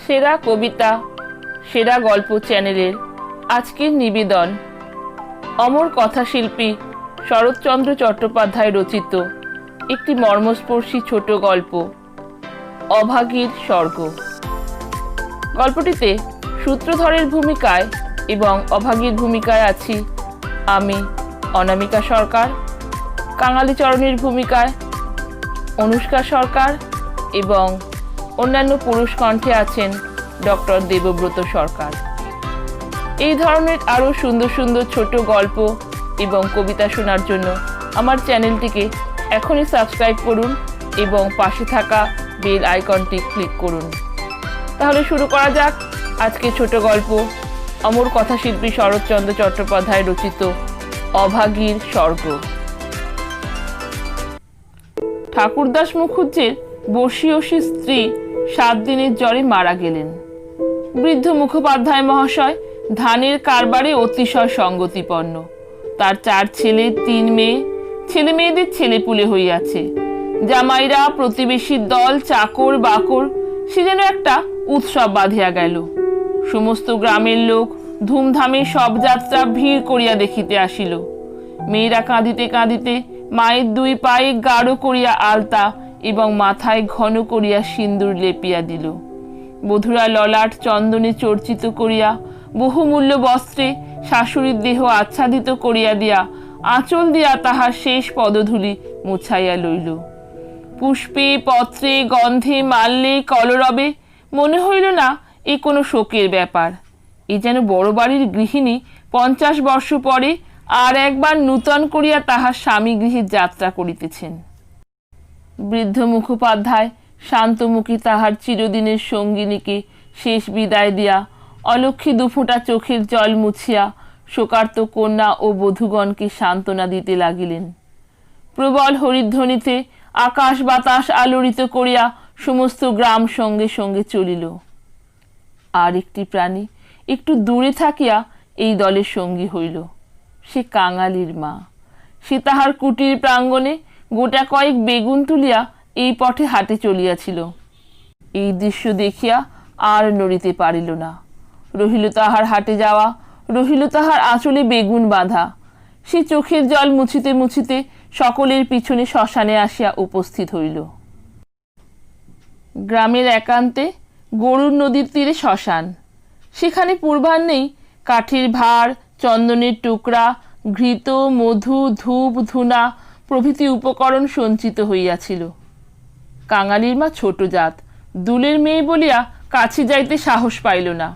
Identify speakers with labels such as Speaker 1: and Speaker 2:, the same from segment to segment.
Speaker 1: সেরা কবিতা সেরা গল্প চ্যানেলের আজকের নিবেদন অমর কথাশিল্পী শরৎচন্দ্র চট্টোপাধ্যায় রচিত একটি মর্মস্পর্শী ছোট গল্প অভাগীর স্বর্গ। গল্পটিতে সূত্রধরের ভূমিকায় এবং অভাগীর ভূমিকায় আছি আমি অনামিকা সরকার, কাঙালিচরণের ভূমিকায় অনুষ্কা সরকার এবং অন্যান্য পুরুষ কণ্ঠে আছেন ডক্টর দেবব্রত সরকার। এই ধরনের আরও সুন্দর সুন্দর ছোট গল্প এবং কবিতা শোনার জন্য আমার চ্যানেলটিকে এখনই সাবস্ক্রাইব করুন এবং পাশে থাকা বেল আইকনটি ক্লিক করুন। তাহলে শুরু করা যাক আজকে ছোট গল্প অমর কথাশিল্পী শরৎচন্দ্র চট্টোপাধ্যায় রচিত অভাগীর স্বর্গ। ঠাকুরদাস মুখুজ্জের বর্ষীয়সী স্ত্রী 7 দিনের জ্বরে মারা গেলেন। বৃদ্ধ মুখোপাধ্যায় মহাশয় ধানের কারবারে অতিশয় সঙ্গতিপন্ন। তার 4 ছেলে 3 মেয়ে, ছেলে মেয়েদের ছেলেপুলে হইয়াছে। জামাইরা, প্রতিবেশীর দল, চাকর বাকর, সে যেন একটা উৎসব বাঁধিয়া গেল। সমস্ত গ্রামের লোক ধুমধামে সব যাত্রা ভিড় করিয়া দেখিতে আসিল। মেয়েরা কাঁদিতে কাঁদিতে মায়ের 2 পায়ে গাঢ় করিয়া আলতা এবং মাথায় ঘন করিয়া সিন্দুর লেপিয়া দিল। বধূরা ললাট চন্দনে চর্চিত করিয়া বহুমূল্য বস্ত্রে শাশুড়ির দেহ আচ্ছাদিত করিয়া দিয়া আঁচল দিয়া তাহার শেষ পদধূলি মুছাইয়া লইল। পুষ্পে পত্রে গন্ধে মাল্যে কলরবে মনে হইল না এ কোনো শোকের ব্যাপার। এ যেন বড় বাড়ির গৃহিণী 50 বর্ষ পরে আর একবার নূতন করিয়া তাহার স্বামী গৃহে যাত্রা করিতেছেন। বৃদ্ধ মুখোপাধ্যায় শান্তমুখী তাহার চিরদিনের সঙ্গিনীকে শেষ বিদায় দিয়া অলক্ষী 2 ফোঁটা চোখের জল মুছিয়া শোকার্ত কন্যা ও বধূগণকে সান্ত্বনা দিতে লাগিলেন। প্রবল হরিধ্বনিতে আকাশ বাতাস আলোড়িত করিয়া সমস্ত গ্রাম সঙ্গে সঙ্গে চলিল। আর একটি প্রাণী একটু দূরে থাকিয়া এই দলের সঙ্গী হইল। সে কাঙালির মা। সে তাহার কুটির প্রাঙ্গণে গোটা কয়েক বেগুন তুলিয়া এই পথে হাটে চলিয়াছিল। এই দৃশ্য দেখিয়া আর নড়িতে পারিল না। রহিল তাহার হাটে যাওয়া, রহিল তাহার আঁচলে বেগুন বাঁধা। সে চোখের জল মুছিতে মুছিতে সকলের পিছনে শ্মশানে আসিয়া উপস্থিত হইল। গ্রামের একান্তে গরুর নদীর তীরে শ্মশান। সেখানে পূর্বাহ্নেই কাঠের ভাঁড়, চন্দনের টুকরা, ঘৃত, মধু, ধূপ, ধুনা প্রভৃতি উপকরণ সঞ্চিত হইয়াছিল। কাঙালির মা ছোট জাত, দুলের মেয়ে বলিয়া কাছে যাইতে সাহস পাইল না।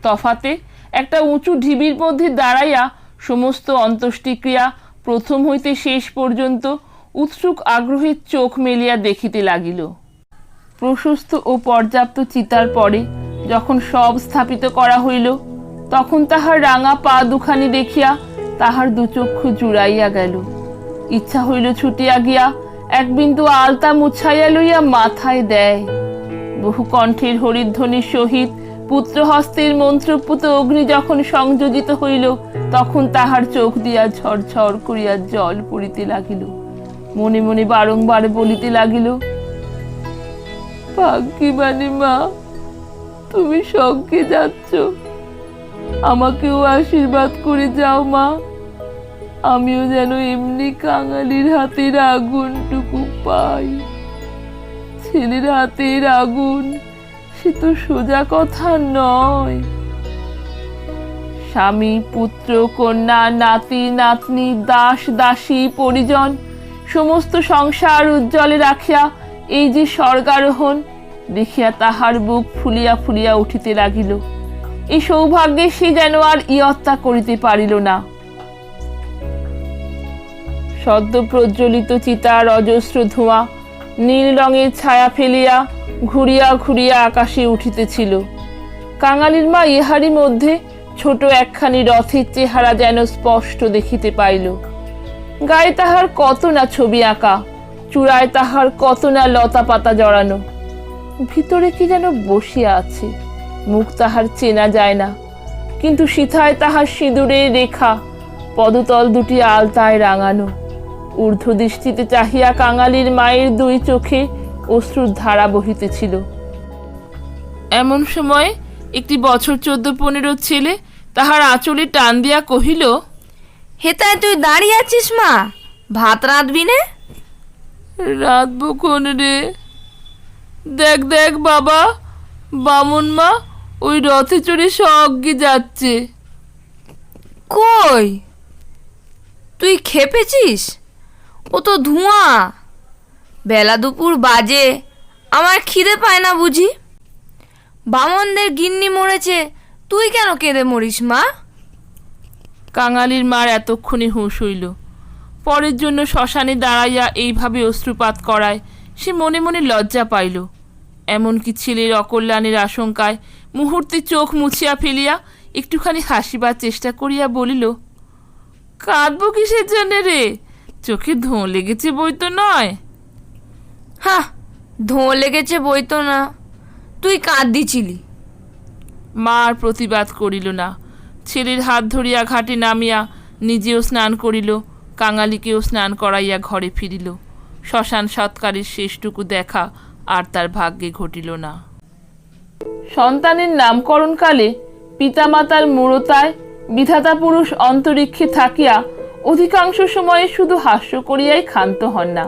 Speaker 1: তফাতে একটা উঁচু ঢিবির মধ্যে দাঁড়াইয়া সমস্ত অন্ত্যেষ্টিক্রিয়া প্রথম হইতে শেষ পর্যন্ত উৎসুক আগ্রহের চোখ মেলিয়া দেখিতে লাগিল। প্রশস্ত ও পর্যাপ্ত চিতার পরে যখন সব স্থাপিত করা হইল, তখন তাহার রাঙা পা দুখানি দেখিয়া তাহার 2 চক্ষু জুড়াইয়া গেল। ইচ্ছা হইল ছুটিয়া গিয়া 1 বিন্দু আলতা মুছাইয়া লইয়া মাথায় দেয়। বহু কণ্ঠের হরিধ্বনির সহিত পুত্রহস্তের মন্ত্রপুত অগ্নি যখন সংযোজিত হইল, তখন তাহার চোখ দিয়া ঝরঝর করিয়া জল পড়িতে লাগিল। মনে মনে বারংবার বলিতে লাগিল, ভাগ্যবানী মা, তুমি স্বর্গে যাচ্ছ, আমাকেও আশীর্বাদ করে যাও মা। আমিও যেন এমনি কাঙালির হাতের আগুনটুকু পাই। ছেলের হাতের আগুন, সে তো সোজা কথা নয়। স্বামী, পুত্র, কন্যা, নাতি নাতনি, দাস দাসী, পরিজন সমস্ত সংসার উজ্জ্বলে রাখিয়া এই যে স্বর্গারোহণ দেখিয়া তাহার বুক ফুলিয়া ফুলিয়া উঠিতে লাগিল। এই সৌভাগ্যে সে যেন আর ইয়ত্তা করিতে পারিল না। সদ্য প্রজ্বলিত চিতার অজস্র ধোঁয়া নীল রঙের ছায়া ফেলিয়া ঘুরিয়া ঘুরিয়া আকাশে উঠিতেছিল। কাঙালির মা ইহারই মধ্যে ছোট একখানি রথের চেহারা যেন স্পষ্ট দেখিতে পাইল। গায়ে তাহার কত না ছবি আঁকা, চূড়ায় তাহার কত না লতা পাতা জড়ানো। ভিতরে কি যেন বসিয়া আছে, মুখ তাহার চেনা যায় না, কিন্তু সিথায় তাহার সিঁদুরের রেখা, পদতল 2টি আলতায় রাঙানো। ঊর্ধ্ব দৃষ্টিতে চাহিয়া কাঙালির মায়ের 2 চোখে অশ্রুর ধারা বহিতেছিল। এমন সময় একটি বছর 14-15 ছেলে তাহার আঁচলে টান দিয়া কহিল,
Speaker 2: হেতায় তুই দাঁড়িয়ে আছিস মা, ভাত রাঁধবি নে?
Speaker 1: রাঁধবো কোন রে? দেখ দেখ বাবা, বামুন মা ওই রথে চড়ে সজ্ঞে যাচ্ছে।
Speaker 2: কই, তুই খেপেছিস? ও তো ধোঁয়া। বেলা দুপুর বাজে, আমার খিদে পায় না বুঝি? বামনদের গিন্নি মরেছে, তুই কেন কেঁদে মরিস মা?
Speaker 1: কাঙালির মার এতক্ষণে হুঁশ হইল। পরের জন্য শ্মশানে দাঁড়াইয়া এইভাবে অশ্রুপাত করায় সে মনে মনে লজ্জা পাইল। এমনকি ছেলের অকল্যাণের আশঙ্কায় মুহূর্তে চোখ মুছিয়া ফেলিয়া একটুখানি হাসিবার চেষ্টা করিয়া বলিল, কাঁদবো কিসের জন্যে রে? চোখে ধোঁ লেগেছে বই তো নয়।
Speaker 2: হ্যাঁ, ধোঁ লেগেছে বই তো না, তুই কাঁদিছিলি।
Speaker 1: মা আর প্রতিবাদ করিল না। ছেলের হাত ধরিয়া ঘাটে নামিয়া নিজেও স্নান করিল, কাঙালিকেও স্নান করাইয়া ঘরে ফিরিল। শ্মশান সৎকারের শেষটুকু দেখা আর তার ভাগ্যে ঘটিল না। সন্তানের নামকরণকালে পিতামাতার মূঢ়তায় বিধাতা পুরুষ অন্তরিক্ষে থাকিয়া অধিকাংশ সময়ে শুধু হাস্য করিয়াই ক্ষান্ত হন না,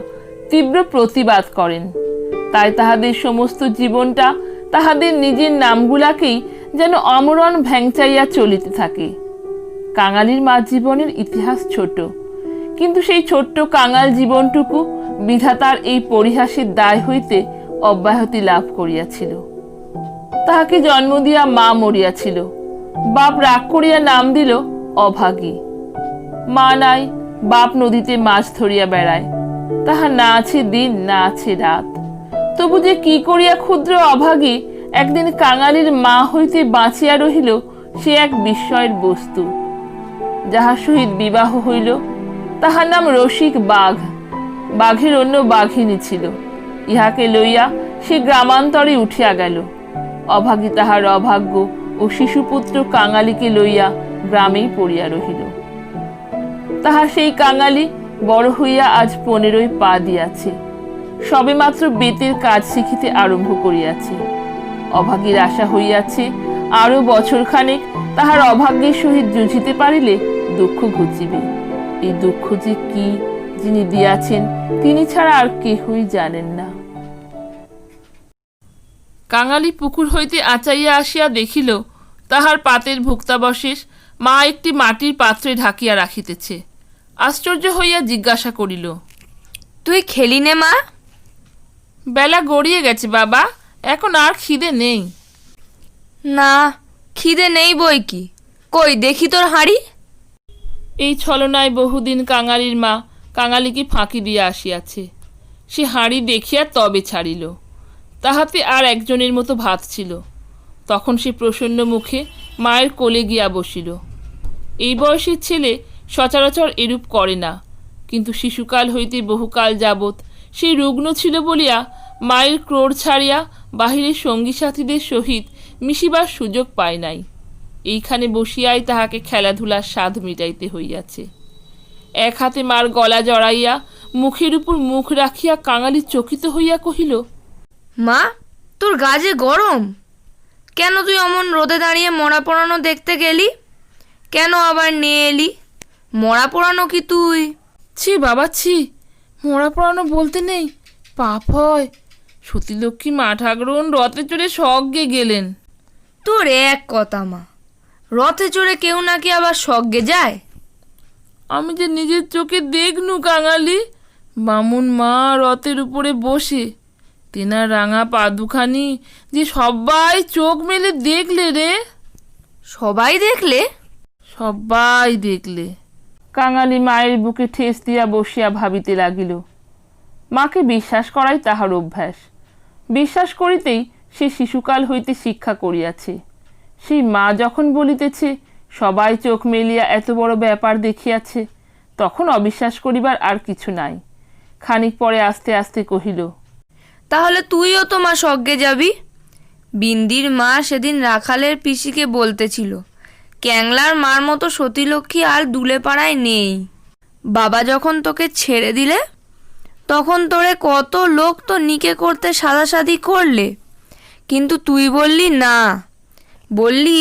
Speaker 1: তীব্র প্রতিবাদ করেন। তাই তাহাদের সমস্ত জীবনটা তাহাদের নিজের নামগুলাকেই যেন আমরণ ভ্যাংচাইয়া চলিতে থাকে। কাঙালির মা জীবনের ইতিহাস ছোট, কিন্তু সেই ছোট্ট কাঙাল জীবনটুকু বিধাতার এই পরিহাসের দায় হইতে অব্যাহতি লাভ করিয়াছিল। তাহাকে জন্ম দিয়া মা মরিয়াছিল, বাপ রাগ করিয়া নাম দিল অভাগী। মা নাই, বাপ নদীতে মাছ ধরিয়া বেড়ায়, তাহার না আছে দিন না আছে রাত। তবু যে কি করিয়া ক্ষুদ্র অভাগী একদিন কাঙালির মা হইতে বাঁচিয়া রহিল, সে এক বিস্ময়ের বস্তু। যাহার সহিত বিবাহ হইল তাহার নাম রসিক বাঘ। বাঘের অন্য বাঘিনী ছিল, ইহাকে লইয়া সে গ্রামান্তরে উঠিয়া গেল। অভাগী তাহার অভাগ্য ও শিশুপুত্র কাঙালিকে লইয়া গ্রামেই পড়িয়া রহিল। তাহার সেই কাঙালি বড় হইয়া আজ 15 পা দিয়াছে, সবেমাত্র বেতের কাজ শিখিতে আরম্ভ করিয়াছে। অভাগীর আশা হইয়াছে আরো বছরখানেক তাহার অভাগ্যের সহিত জুঝিতে পারিলে দুঃখ ঘুচিবে। এই দুঃখ যে কি যিনি দিয়াছেন তিনি ছাড়া আর কেহই জানেন না। কাঙালি পুকুর হইতে আচাইয়া আসিয়া দেখিল তাহার পাতের ভুক্তাবশেষ মা একটি মাটির পাত্রে ঢাকিয়া রাখিতেছে। আশ্চর্য হইয়া জিজ্ঞাসা করিল,
Speaker 2: তুই খেলি নে মা?
Speaker 1: বেলা গড়িয়ে গেছে বাবা, এখন আর খিদে নেই।
Speaker 2: না, খিদে নেই বই কি, কই দেখি তোর হাঁড়ি।
Speaker 1: এই ছলনায় বহুদিন কাঙালির মা কাঙালিকে ফাঁকি দিয়া আসিয়াছে। সে হাঁড়ি দেখিয়া তবে ছাড়িল। তাহাতে আর একজনের মতো ভাত ছিল। তখন সে প্রসন্ন মুখে মায়ের কোলে গিয়া বসিল। এই বয়সের ছেলে সচরাচর এরূপ করে না, কিন্তু শিশুকাল হইতে বহুকাল যাবৎ সেই রুগ্ন ছিল বলিয়া মায়ের ক্রোড় ছাড়িয়া বাহিরের সঙ্গী সাথীদের সহিত মিশিবার সুযোগ পায় নাই। এইখানে বসিয়াই তাহাকে খেলাধুলার স্বাদ মিটাইতে হইয়াছে। এক হাতে মার গলা জড়াইয়া মুখের উপর মুখ রাখিয়া কাঙালি চকিত হইয়া কহিল,
Speaker 2: মা, তোর গা যে গরম, কেন তুই অমন রোদে দাঁড়িয়ে মরা পোড়ানো দেখতে গেলি? কেন আবার নিয়ে এলি? মরা পোড়ানো কি তুই?
Speaker 1: ছি বাবা ছি, মরা পোড়ানো বলতে নেই, পাপ হয়। সতীলক্ষ্মী মা ঠাকুরন রথে চড়ে স্বর্গে গেলেন।
Speaker 2: তোর এক কথা মা, রথে চড়ে কেউ নাকি আবার স্বর্গে যায়?
Speaker 1: আমি যে নিজের চোখে দেখনু কাঙালি, বামুন মা রথের উপরে বসে, তেনার রাঙা পা দুখানি যে সবাই চোখ মেলে দেখলে রে।
Speaker 2: সবাই দেখলে?
Speaker 1: সবাই দেখলে। কাঙালি মায়ের বুকে ঠেস দিয়া বসিয়া ভাবিতে লাগিল। মাকে বিশ্বাস করাই তাহার অভ্যাস। বিশ্বাস করিতেই সে শিশুকাল হইতে শিক্ষা করিয়াছে। সেই মা যখন বলিতেছে সবাই চোখ মেলিয়া এত বড় ব্যাপার দেখিয়াছে, তখন অবিশ্বাস করিবার আর কিছু নাই। খানিক পরে আস্তে আস্তে কহিল,
Speaker 2: তাহলে তুইও তো মা স্বর্গে যাবি? বিন্দির মা সেদিন রাখালের পিসিকে বলতেছিল, ক্যাংলার মার মতো সতীলক্ষ্মী আর দুলে পাড়ায় নেই। বাবা যখন তোকে ছেড়ে দিলে তখন তোরে কত লোক তো নিকে করতে সাদাসাদি করলে, কিন্তু তুই বললি না, বললি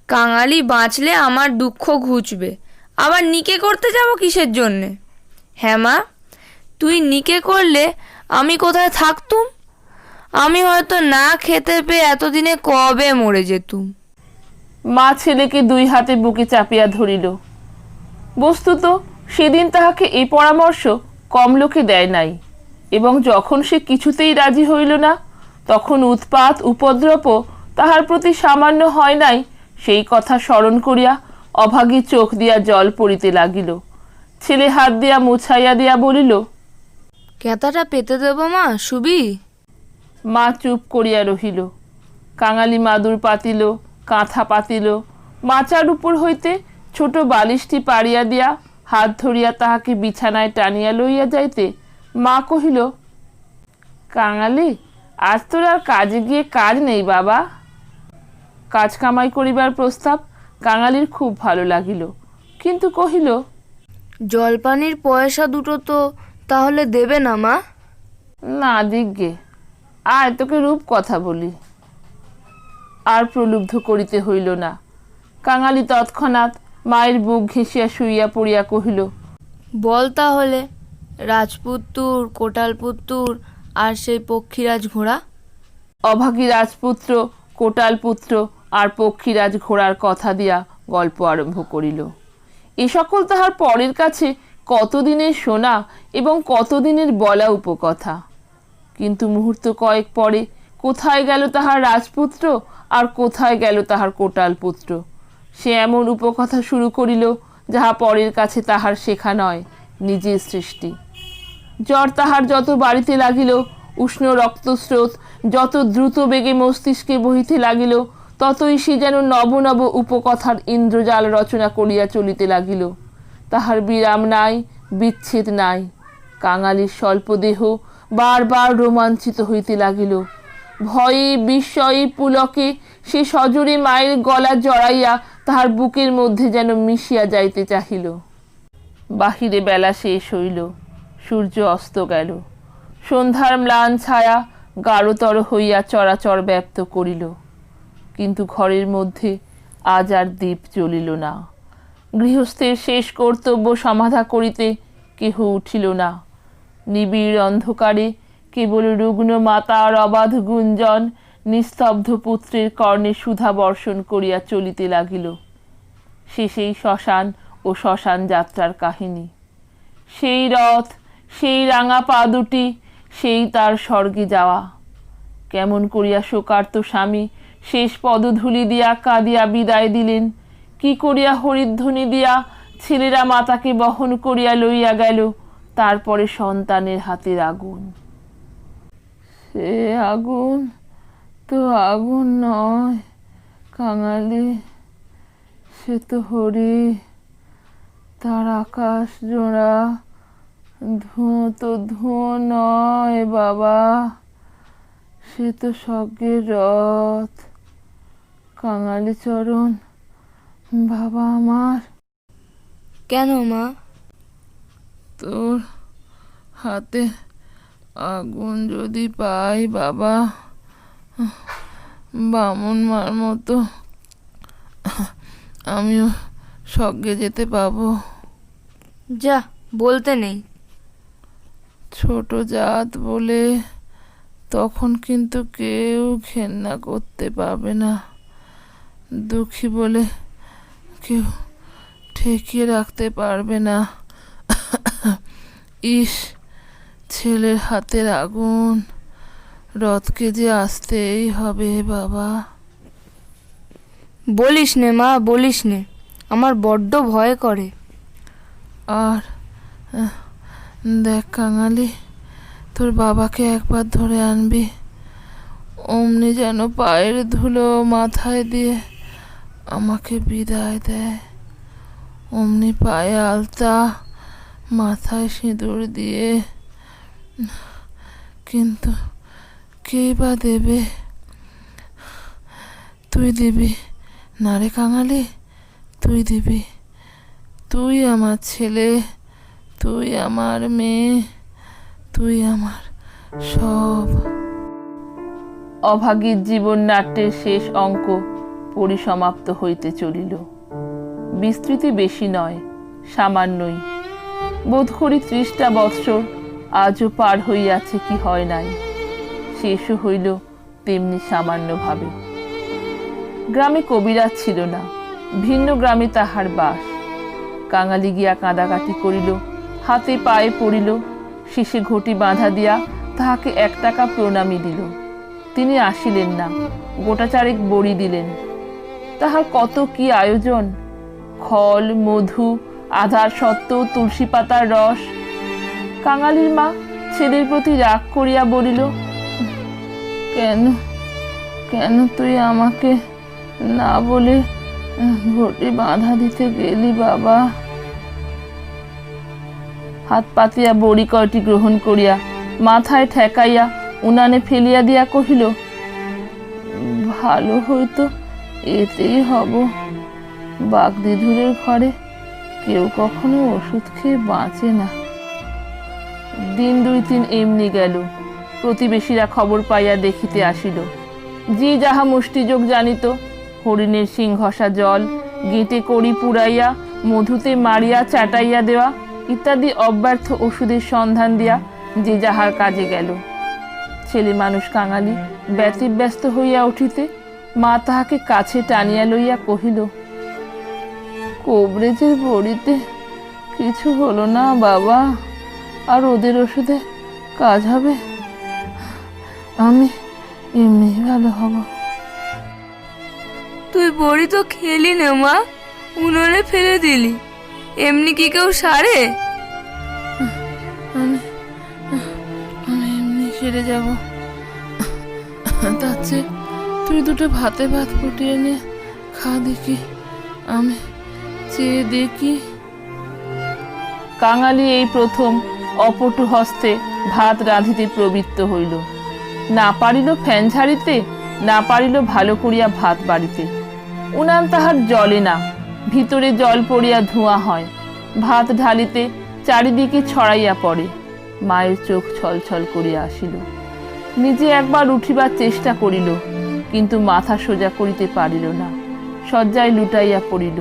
Speaker 2: কাঙালি বাঁচলে আমার দুঃখ ঘুচবে। আবার নিকে করতে যাব কিসের জন্যে? হ্যাঁ মা, তুই নিকে করলে আমি কোথায় থাকতুম? আমি হয়তো না খেতে পেয়ে এতদিনে কবে মরে যেতুম।
Speaker 1: মা ছেলেকে দুই হাতে বুকে চাপিয়া ধরিল। বস্তুত সেদিন তাহাকে এই পরামর্শ কম লোকে দেয় নাই, এবং যখন সে কিছুতেই রাজি হইল না, তখন উৎপাত উপদ্রবও তাহার প্রতি সামান্য হয় নাই, সেই কথা স্মরণ করিয়া অভাগী চোখ দিয়া জল পড়িতে লাগিল। ছেলে হাত দিয়া মুছাইয়া দিয়া বলিল,
Speaker 2: ক্যাতাটা পেতে দেব মা, শুবি?
Speaker 1: মা চুপ করিয়া রহিল। কাঙালি মাদুর পাতিল, কাঁথা পাতিল, মাচার উপর হইতে ছোট বালিশটি পাড়িয়া দিয়া হাত ধরিয়া তাহাকে বিছানায় টানিয়া লইয়া যাইতে মা কহিল, কাঙালি, আজ তোর আর কাজে গিয়ে কাজ নেই বাবা। কাজ কামাই করিবার প্রস্তাব কাঙালির খুব ভালো লাগিল, কিন্তু কহিল,
Speaker 2: জলপানির পয়সা দুটো তো তাহলে দেবে না মা?
Speaker 1: না দিগ্গে, আয় তোকে রূপ কথা বলি। আর প্রলুব্ধ করিতে হইল না। কাঙালি তৎক্ষণাৎ মায়ের বুক ঘেঁষিয়া শুইয়া পড়িয়া কহিল,
Speaker 2: বল তাহলে, রাজপুত্তুর, কোটালপুত্তুর আর সেই পক্ষীরাজ ঘোড়া?
Speaker 1: অভাগী রাজপুত্র, কোটালপুত্র আর পক্ষীরাজ ঘোড়ার কথা দিয়া গল্প আরম্ভ করিল। এ সকল তাহার পরের কাছে কতদিনের শোনা এবং কতদিনের বলা উপকথা। কিন্তু মুহূর্ত কয়েক পরে কোথায় গেল তাহার রাজপুত্র আর কোথায় গেল তাহার কোটালপুত্র? সে এমন উপকথা শুরু করিল যাহা পরের কাছে তাহার শেখা নয়, নিজের সৃষ্টি। জ্বর তাহার যত বাড়িতে লাগিল, উষ্ণ রক্তস্রোত যত দ্রুত বেগে মস্তিষ্কে বহিতে লাগিল, ততই সে যেন নব নব উপকথার ইন্দ্রজাল রচনা করিয়া চলিতে লাগিল। তাহার বিরাম নাই, বিচ্ছেদ নাই। কাঙালির স্বল্প দেহ বারবার রোমাঞ্চিত হইতে লাগিল। ভয়ে বিস্ময়ে পুলকে সে সজোরে মায়ের গলা জড়াইয়া তাহার বুকের মধ্যে যেন মিশিয়া যাইতে চাহিল। বাহিরে বেলা শেষ হইল, সূর্য অস্ত গেল। সন্ধ্যার ম্লান ছায়া গাঢ়তর হইয়া চরাচর ব্যাপ্ত করিল, কিন্তু ঘরের মধ্যে আজ আর দীপ জ্বলিল না। গৃহস্থের শেষ কর্তব্য সমাধা করিতে কেহ উঠিল না। নিবিড় অন্ধকারে কেবল রুগ্ন মাতার অবাধ গুঞ্জন নিস্তব্ধ পুত্রের কর্ণে সুধা বর্ষণ করিয়া চলিতে লাগিল। শেষেই শ্মশান ও শ্মশান যাত্রার কাহিনী। সেই রথ, সেই রাঙা পা দুটি, সেই তার স্বর্গে যাওয়া। কেমন করিয়া শোকার্ত স্বামী শেষ পদধূলি দিয়া কাঁদিয়া বিদায় দিলেন, কি করিয়া হরিধ্বনি দিয়া ছেলেরা মাতাকে বহন করিয়া লইয়া গেল। তারপরে সন্তানের হাতের আগুন। সে আগুন তো আগুন নয় কাঙালি, সে তো হরি। তার আকাশ জোড়া ধোঁ তো ধোঁ নয় বাবা, সে তো স্বর্গের রথ। কাঙালি চরণ বাবা আমার।
Speaker 2: কেন মা?
Speaker 1: তোর হাতে আগুন যদি পাই বাবা, বামন মার মতো আমিও স্বর্গে যেতে পাবো।
Speaker 2: যা, বলতে নেই।
Speaker 1: ছোট জাত বলে তখন কিন্তু কেউ ঘেন্না করতে পারবে না। দুঃখী বলে কেউ ঠেকিয়ে রাখতে পারবে না। ইস, ছেলের হাতের আগুন, রথকে যে আসতেই হবে বাবা।
Speaker 2: বলিস নে মা, বলিস নে, আমার বড্ড ভয় করে।
Speaker 1: আর দেখ কাঙালি, তোর বাবাকে একবার ধরে আনবি, অমনি যেন পায়ের ধুলো মাথায় দিয়ে আমাকে বিদায় দেয়। অমনি পায়ে আলতা, মাথায় সিঁদুর দিয়ে। কিন্তু কে বা দেবে? তুই দিবি না রে কাঙালি, তুই দিবি। তুই আমার ছেলে, তুই আমার মেয়ে, তুই আমার সব। অভাগীর জীবন নাট্যের শেষ অঙ্ক পরিসমাপ্ত হইতে চলিল। বিস্তৃতি বেশি নয়, সামান্যই। বোধ করি 30টা বৎসর আজও পার হইয়াছে কি হয় নাই, শেষও হইল তেমনি সামান্যভাবে। গ্রামে কবিরাজ ছিল না, ভিন্ন গ্রামে তাহার বাস। কাঙালি গিয়া কাঁদাকাটি করিল, হাতে পায়ে পড়িল, শেষে ঘটি বাঁধা দিয়া তাহাকে 1 টাকা প্রণামী দিল। তিনি আসিলেন না, গোটা চারেক বড়ি দিলেন। তাহার কত কি আয়োজন! খল, মধু, আধার সত্ত্ব, তুলসী পাতার রস। কাঙালির মা ছেলের প্রতি রাগ করিয়া বলিল, কেন কেন তুই আমাকে না বলে ঘটি বাঁধা দিতে গেলি বাবা? হাত পাতিয়া বড়ি কয়টি গ্রহণ করিয়া মাথায় ঠেকাইয়া উনানে ফেলিয়া দিয়া কহিল, ভালো হইতো এতেই হব। বাগদিধুরের ঘরে কেউ কখনো ওষুধ খেয়ে বাঁচে না। দিন 2-3 এমনি গেল। প্রতিবেশীরা খবর পাইয়া দেখিতে আসিল। যে যাহা মুষ্টিযোগ জানিত, হরিণের শিং ঘষা জল, গেঁটে কড়ি পুড়াইয়া মধুতে মারিয়া চাটাইয়া দেওয়া ইত্যাদি অব্যর্থ ওষুধের সন্ধান দিয়া যে যাহার কাজে গেল। ছেলে মানুষ কাঙালি ব্যতিব্যস্ত হইয়া উঠিতে মা তাহাকে কাছে টানিয়া লইয়া কহিল, কবরেজের বড়িতে কিছু হলো না বাবা? আর ওদের ওষুধে কাজ হবে? আমি এমনি ভালো হব।
Speaker 2: তুই বড়ি তো খেলি না মা, উনুনে ফেলে দিলি। এমনি কি কেউ সারে?
Speaker 1: আমি আমি এমনি সেরে যাব। তার চেয়ে তুই 2টো ভাতে ভাত ফুটিয়ে নিয়ে খা দেখি, আমি চেয়ে দেখি। কাঙালি এই প্রথম অপটু হস্তে ভাত রাঁধিতে প্রবৃত্ত হইল। না পারিল ফ্যান ঝাড়িতে, না পারিল ভালো করিয়া ভাত বাড়িতে। উনান তাহার জ্বলে না, ভিতরে জল পড়িয়া ধোঁয়া হয়। ভাত ঢালিতে চারিদিকে ছড়াইয়া পড়ে। মায়ের চোখ ছলছল করিয়া আসিল। নিজে একবার উঠিবার চেষ্টা করিল, কিন্তু মাথা সোজা করিতে পারিল না, শয্যায় লুটাইয়া পড়িল।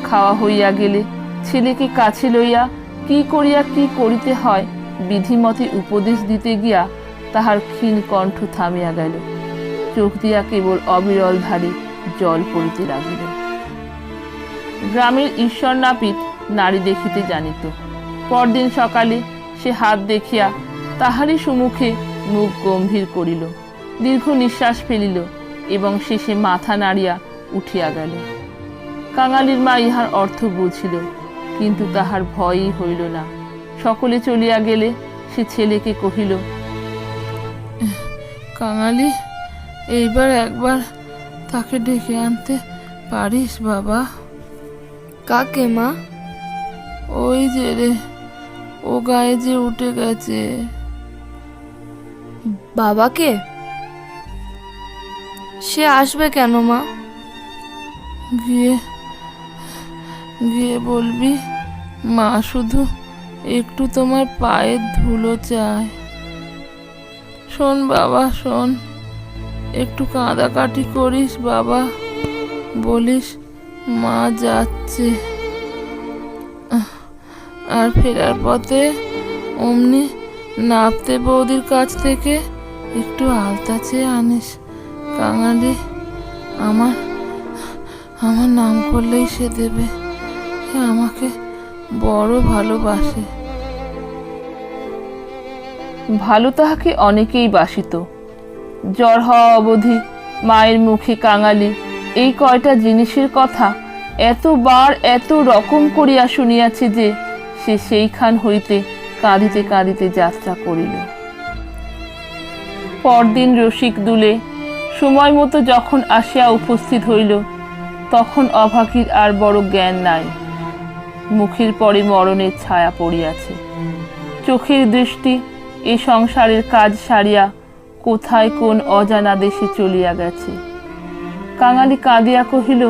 Speaker 1: খাওয়া হইয়া গেলে ছেলেকে কাছে লইয়া কি করিয়া কি করিতে হয় বিধিমতে উপদেশ দিতে গিয়া তাহার ক্ষীণ কণ্ঠ থামিয়া গেল। চোখ দিয়া কেবল অবিরল ধারে জল পড়িতে লাগিল। গ্রামের ঈশ্বর নাপিত নারী দেখিতে জানিত। পরদিন সকালে সে হাত দেখিয়া তাহারই সম্মুখে মুখ গম্ভীর করিল, দীর্ঘ নিঃশ্বাস ফেলিল এবং শেষে মাথা নাড়িয়া উঠিয়া গেল। কাঙালির মা ইহার অর্থ বুঝিল, কিন্তু তাহার ভয়ই হইল না। সকলে চলিয়া গেলে সে ছেলেকে কহিল, কাঙালি, এইবার একবার তাকে ডেকে আনতে পারিস বাবা?
Speaker 2: কাকে মা?
Speaker 1: ওই যে রে, ও গায়ে যে উঠে গেছে।
Speaker 2: বাবাকে? সে আসবে কেন মা?
Speaker 1: গিয়ে গিয়ে বলবি, মা শুধু একটু তোমার পায়ের ধুলো চায়। শোন বাবা, শোন, একটু কাঁদাকাটি করিস বাবা, বলিস মা যাচ্ছে। আর ফেরার পথে অমনি নাপতে বৌদির কাছ থেকে একটু আলতা চেয়ে আনিস। কাঙালি আমার আমার নাম করলেই সে দেবে। সে আমাকে বড় ভালোবাসে। ভালো তাহাকে অনেকেই বাসিত। জ্বর হওয়া অবধি মায়ের মুখে কাঙালি এই কয়টা জিনিসের কথা এতবার এত রকম করিয়া শুনিয়াছে যে সে সেইখান হইতে কাঁদিতে কাঁদিতে যাত্রা করিল। পরদিন রসিক দুলে সময় মতো যখন আসিয়া উপস্থিত হইল, তখন অভাগীর আর বড় জ্ঞান নাই। মুখের পরে মরণের ছায়া পড়িয়াছে। চোখের দৃষ্টি এ সংসারের কাজ সারিয়া কোথায় কোন অজানা দেশে চলিয়া গেছে। কাঙালি কাঁদিয়া কহিল,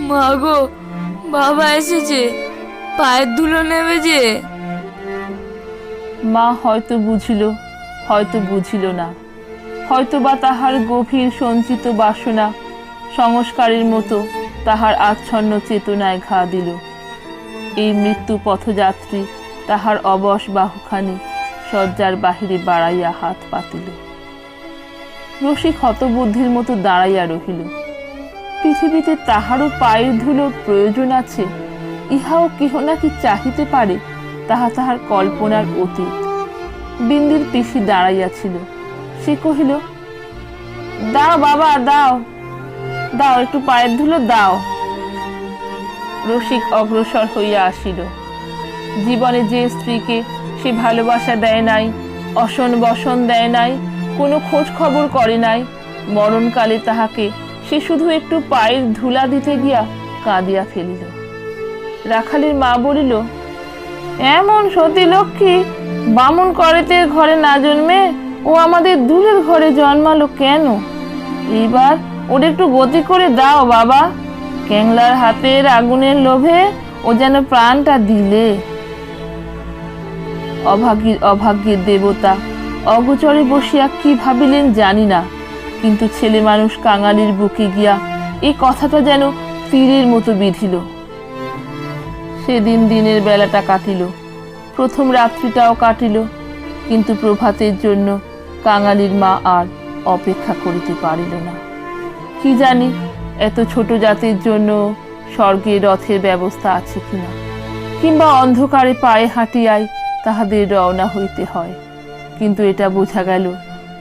Speaker 2: মা গো, বাবা এসেছে, পায়ের ধুলো নেবে যে।
Speaker 1: মা হয়তো বুঝিল, হয়তো বুঝিল না। হয়তোবা তাহার গভীর সঞ্চিত বাসনা সংস্কারের মতো তাহার আচ্ছন্ন চেতনায় ঘা দিল। এই মৃত্যু পথযাত্রী তাহার অবশ বাহুখানি শয্যার বাহিরে বাড়াইয়া হাত পাতিল। রসিক হতবুদ্ধির মতো দাঁড়াইয়া রহিল। পৃথিবীতে তাহারও পায়ের ধুলোর প্রয়োজন আছে, ইহাও কেহ নাকি চাহিতে পারে, তাহা তাহার কল্পনার অতীত। বিন্দির পিসি দাঁড়াইয়াছিল। সে কহিল, দাও বাবা, দাও দাও, একটু পায়ের ধুলো দাও। রসিক অগ্রসর হইয়া আসিল। জীবনে যে স্ত্রীকে সে ভালোবাসা দেয় নাই, অসন বসন দেয় নাই, কোনো খোঁজ খবর করে নাই, মরণকালে তাহাকে সে শুধু একটু পায়ের ধুলা দিতে গিয়া কাঁদিয়া ফেলিল। রাখালের মা বলিল, এমন সতী লক্ষ্মী বামুন করেতের ঘরে না জন্মে ও আমাদের দুলের ঘরে জন্মালো কেন? এইবার ওর একটু গতি করে দাও বাবা, ক্যাংলার হাতের আগুনের লোভে ও যেন প্রাণটা দিলে। অভাগ্যের দেবতা অগোচরে বসিয়া কি ভাবিলেন জানি না, কিন্তু ছেলে মানুষ কাঙালির বুকে গিয়া এই কথাটা যেন তীরের মতো বিঁধিল। সেদিন দিনের বেলাটা কাটিল, প্রথম রাত্রিটাও কাটিল, কিন্তু প্রভাতের জন্য কাঙালির মা আর অপেক্ষা করিতে পারিল না। কি জানি এত ছোট জাতির জন্য স্বর্গের রথের ব্যবস্থা আছে কিনা, কিংবা অন্ধকারে পায়ে হাঁটিয়াই তাহাদের রওনা হইতে হয়। কিন্তু এটা বোঝা গেল,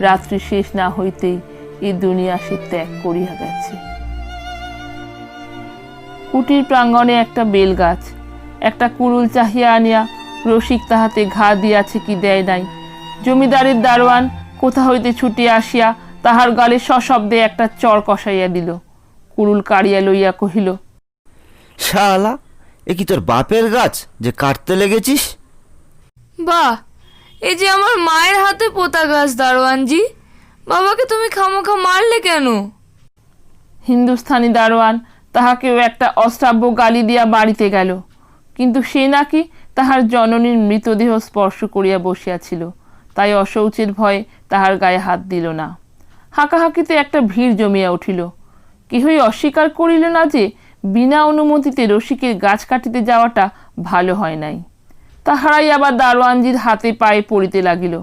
Speaker 1: রাত্রি শেষ না হইতেই এই দুনিয়া সে ত্যাগ করিয়া গেছে। কুটির প্রাঙ্গণে একটা বেল গাছ, একটা কুড়ুল চাহিয়া আনিয়া রসিক তাহাতে ঘা দিয়াছে কি দেয় নাই, জমিদারের দারোয়ান কোথা হইতে ছুটিয়া আসিয়া তাহার গালে সশব্দে একটা চর কষাইয়া দিল। কুড়ুল কাড়িয়া লইয়া কহিল,
Speaker 3: শালা, এ কি তোর বাপের গাছ যে কাটতে লেগেছিস?
Speaker 2: বাহ, এই যে আমার মায়ের হাতে পোতা গাছ দারোয়ানজি, বাবাকে তুমি খামোখা মারলে কেন?
Speaker 1: হিন্দুস্থানি দারোয়ান তাহাকেও একটা অশ্রাব্য গালি দিয়া বাড়িতে গেল, কিন্তু সে নাকি তাহার জননীর মৃতদেহ স্পর্শ করিয়া বসিয়াছিল, তাই অশৌচের ভয়ে তাহার গায়ে হাত দিল না। হাঁকাহাঁকিতে একটা ভিড় জমিয়া উঠিল। কেহই অস্বীকার করিল না যে বিনা অনুমতিতে রসিকের গাছ কাটিতে যাওয়াটা ভালো হয় নাই। তাহারাই আবার দারোয়ানজির হাতে পায়ে পড়িতে লাগিল।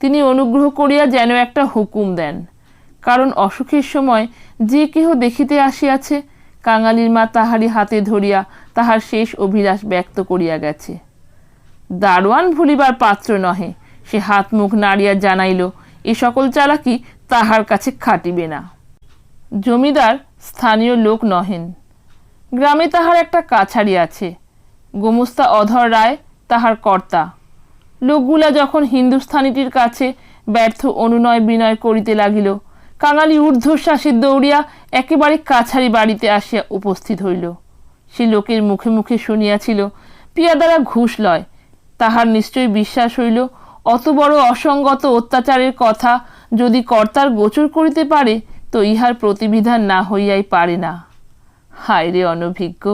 Speaker 1: তিনি অনুগ্রহ করিয়া যেন একটা হুকুম দেন, কারণ অসুখের সময় যে কেহ দেখিতে আসিয়াছে, কাঙালির মা তাহারই হাতে ধরিয়া তাহার শেষ অভিলাষ ব্যক্ত করিয়া গেছে। দারোয়ান ভুলিবার পাত্র নহে, সে হাত মুখ নাড়িয়া জানাইল এ সকল চালাকি তাহার কাছে খাটিবে না। জমিদার স্থানীয় লোক নহেন, গ্রামে তাহার একটা কাছারি আছে, গোমস্তা অধর রায় তাহার কর্তা। লোকগুলা যখন হিন্দুস্থানিটির কাছে ব্যর্থ অনুনয় বিনয় করিতে লাগিল, কাঙালি ঊর্ধ্বশ্বাসে দৌড়িয়া একেবারে কাছারি বাড়িতে আসিয়া উপস্থিত হইল। সে লোকের মুখে মুখে শুনিয়াছিল পিয়াদারা ঘুষ লয়। তাহার নিশ্চয়ই বিশ্বাস হইল অত বড় অসঙ্গত অত্যাচারের কথা যদি কর্তার গোচর করিতে পারে, তো ইহার প্রতিবিধান না হইয়াই পারে না। হায় রে অনভিজ্ঞ!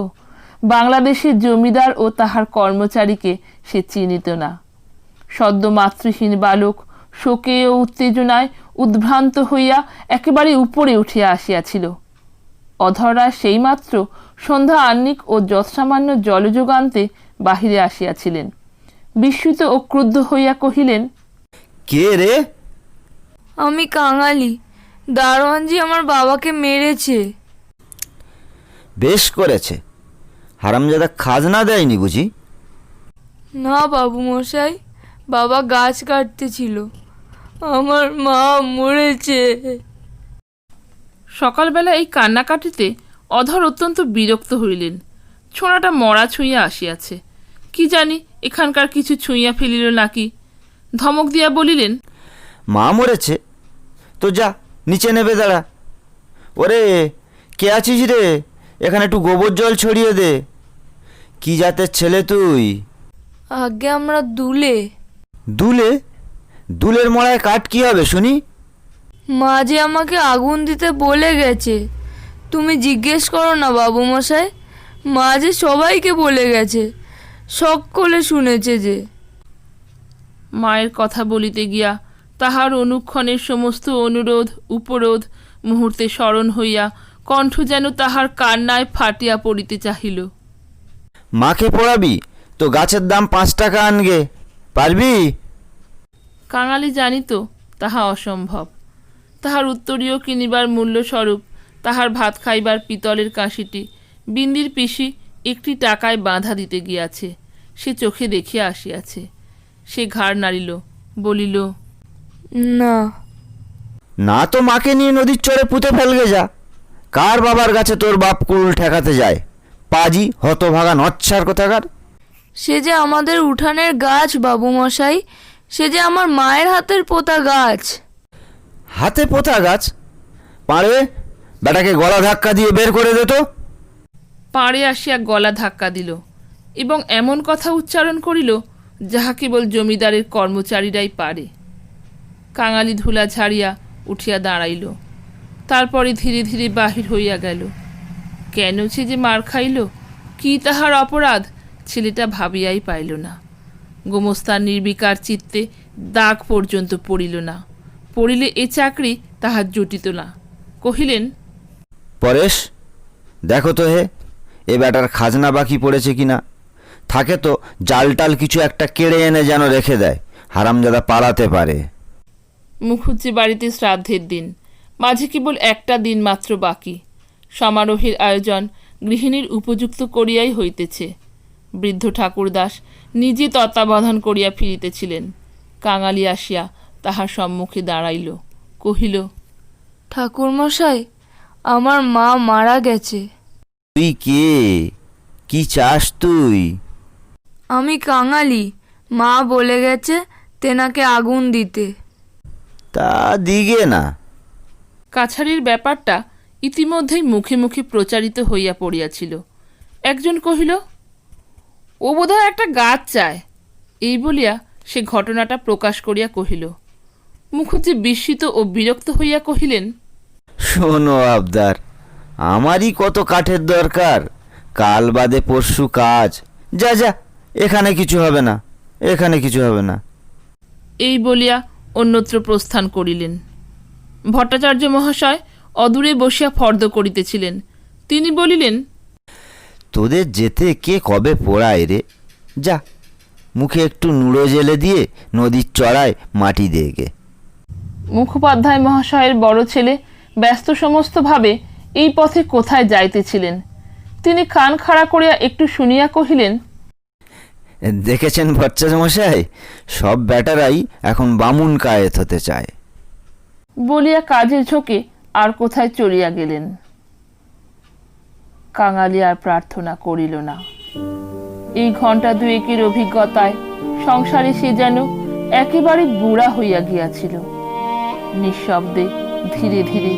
Speaker 1: বাংলাদেশের জমিদার ও তাহার কর্মচারীকে সে চিনিত না। সদ্য মাতৃহীন বালক শোকে ও উত্তেজনায় উদ্ভ্রান্ত হইয়া একেবারে উপরে উঠিয়া আসিয়াছিল। অধরা সেইমাত্র সন্ধ্যা আহ্নিক ও যৎসামান্য জলযোগ আনতে বাহিরে আসিয়াছিলেন। বিস্মিত ও ক্রুদ্ধ হইয়া কহিলেন,
Speaker 3: কে রে?
Speaker 2: আমি কাঙালি, দারোয়ানজি আমার বাবাকে মেরেছে।
Speaker 3: বেশ করেছে, হারামজাদা খাজনা দেয়নি বুঝি?
Speaker 2: না বাবু মশাই, বাবা গাছ কাটতেছিল, আমার মা মরেছে।
Speaker 1: সকালবেলা এই কান্নাকাটিতে অধর অত্যন্ত বিরক্ত হইলেন। ছোঁড়াটা মরা ছুঁইয়া আসিয়াছে, কি জানি এখানকার কিছু ছুঁইয়া ফেলিল নাকি। ধমক দিয়া বলিলেন,
Speaker 3: মা মরেছে তো যা নিচে নেবে দাঁড়া। ওরে, কে আছিস রে? এখানে একটু গোবর জল ছড়িয়ে দে। কি জাতের ছেলে তুই?
Speaker 2: আগে আমরা দুলে।
Speaker 3: দুলে? দুলের মড়ায় কাঠ কি হবে শুনি?
Speaker 2: মা যে আমাকে আগুন দিতে বলে গেছে। তুমি জিজ্ঞেস করো না বাবু মশাই, মা যে সবাইকে বলে গেছে, সকলে শুনেছে যে।
Speaker 1: মায়ের কথা বলিতে গিয়া তাহার অনুক্ষণের সমস্ত অনুরোধ উপরোধ মুহূর্তে স্মরণ হইয়া কণ্ঠ যেন তাহার কান্নায় ফাটিয়া পড়িতে চাহিল।
Speaker 3: মাকে পড়াবি তো গাছের দাম 5 টাকা আনগে, পারবি?
Speaker 1: কাঙালি জানিত তাহা অসম্ভব। তাহার উত্তরীয় কিনিবার মূল্যস্বরূপ তাহার ভাত খাইবার পিতলের কাঁসিটি বিন্দির পিসি একটি টাকায় বাঁধা দিতে গিয়াছে, সে চোখে দেখিয়া আসিয়াছে। সে ঘাড় নাড়িল, বলিল,
Speaker 2: না।
Speaker 3: না তো মাকে নিয়ে নদীর চরে পুঁতে ফেলগে যা। কার বাবার গাছে তোর বাপ কুড়ুল ঠেকাতে যায়? পাজি হতভাগা নচ্ছার কোথাকার।
Speaker 2: সে যে আমাদের উঠানের গাছ বাবু মশাই, সে যে আমার মায়ের হাতের পোতা গাছ।
Speaker 3: হাতে পোতা গাছ? পারবে? বেটাকে গলা ধাক্কা দিয়ে বের করে দে তো।
Speaker 1: পাড়ে আসিয়া গলা ধাক্কা দিল এবং এমন কথা উচ্চারণ করিল যাহা কেবল জমিদারের কর্মচারীরাই পারে। কাঙালি ধুলা ঝাড়িয়া উঠিয়া দাঁড়াইল, তারপরে ধীরে ধীরে বাহির হইয়া গেল। কেন সে যে মার খাইল, কি তাহার অপরাধ, ছেলেটা ভাবিয়াই পাইল না। গোমস্তার নির্বিকার চিত্তে দাগ পর্যন্ত পড়িল না। পড়িলে এ চাকরি তাহার জুটিত না। কহিলেন,
Speaker 3: পরেশ, দেখো তো হে, এ বেটার খাজনা বাকি পড়েছে কিনা। থাকে তো জালটাল কিছু একটা কেড়ে এনে যেন রেখে দেয়, হারামজাদা পালাতে পারে।
Speaker 1: মুখুজ্জি বাড়িতে শ্রাদ্ধের দিন, মাঝে কেবল একটা দিন মাত্র বাকি। সমারোহের আয়োজন গৃহিণীর উপযুক্ত করিয়াই হইতেছে। বৃদ্ধ ঠাকুরদাস নিজে তত্ত্বাবধান করিয়া ফিরিতেছিলেন। কাঙালি আসিয়া তাহার সম্মুখে দাঁড়াইল, কহিল,
Speaker 2: ঠাকুরমশাই, আমার মা মারা গেছে।
Speaker 3: তুই কে? কি চাস তুই?
Speaker 2: আমি কাঙালি, মা বলে গেছে তেনাকে আগুন দিতে।
Speaker 3: তা দিগে না।
Speaker 1: কাছারির ব্যাপারটা ইতিমধ্যেই মুখে মুখে প্রচারিত হইয়া পড়িয়াছিল। একজন কহিল, ও বোধহয় একটা গাছ চায়। এই বলিয়া সে ঘটনাটা প্রকাশ করিয়া কহিল। মুখুজ্জি বিস্মিত ও বিরক্ত হইয়া কহিলেন,
Speaker 3: শোনো আবদার, আমারই কত কাঠের দরকার, কাল বাদে পরশু কাজ। যা যা, এখানে কিছু হবে না, এখানে কিছু হবে না।
Speaker 1: এই বলিয়া অন্যত্র প্রস্থান করিলেন। ভট্টাচার্য মহাশয় অদূরে বসিয়া ফর্দ করিতেছিলেন। তিনি বলিলেন,
Speaker 3: তোদের যেতে কে কবে পোড়ায় রে? যা, মুখে একটু নুড়ো জেলে দিয়ে নদীর চড়ায় মাটি দেগে।
Speaker 1: মুখোপাধ্যায় মহাশয়ের বড় ছেলে ব্যস্ত সমস্তভাবে এই পথে কোথায় যাইতেছিলেন। তিনি কান খাড়া করিয়া একটু শুনিয়া কহিলেন,
Speaker 3: দেখেছেন ভট্টাচার্য মশাই, সব ব্যাটারাই এখন বামুন কায়েত হতে চায়।
Speaker 1: বলিয়া কাজের ঝোঁকে আর কোথায় চলিয়া গেলেন। কাঙালি আর প্রার্থনা করিল না। এই ঘণ্টা দুয়েকের অভিজ্ঞতায় সংসারে সে যেন একেবারে বুড়া হইয়া গিয়াছিল। নিঃশব্দে ধীরে ধীরে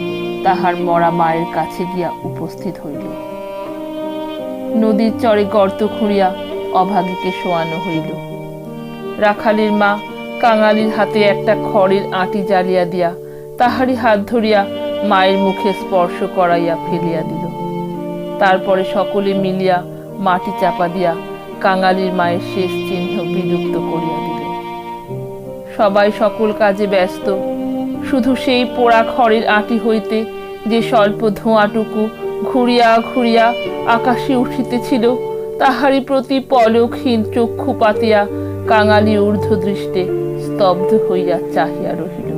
Speaker 1: তাহার মরা মায়ের কাছে গিয়া উপস্থিত হইল। নদীর চরে গর্ত খুঁড়িয়া অভাগীকে শোয়ানো হইল। রাখালের মা কাঙালির হাতে একটা খড়ের আঁটি জ্বালিয়া দিয়া তাহারই হাত ধরিয়া মায়ের মুখে স্পর্শ করাইয়া ফেলিয়া দিল। তারপরে সকলে মিলিয়া মাটি চাপা দিয়া কাঙালির মায়ের শেষ চিহ্ন বিলুপ্ত করিয়া দিল। সবাই সকল কাজে ব্যস্ত। শুধু সেই পোড়া খড়ের আঁটি হইতে যে স্বল্প ধোঁয়াটুকু ঘুরিয়া ঘুরিয়া আকাশে উঠিতেছিল, তাহারই প্রতি পলকহীন চক্ষু পাতিয়া কাঙালি ঊর্ধ্বদৃষ্টে স্তব্ধ হইয়া চাহিয়া রহিল।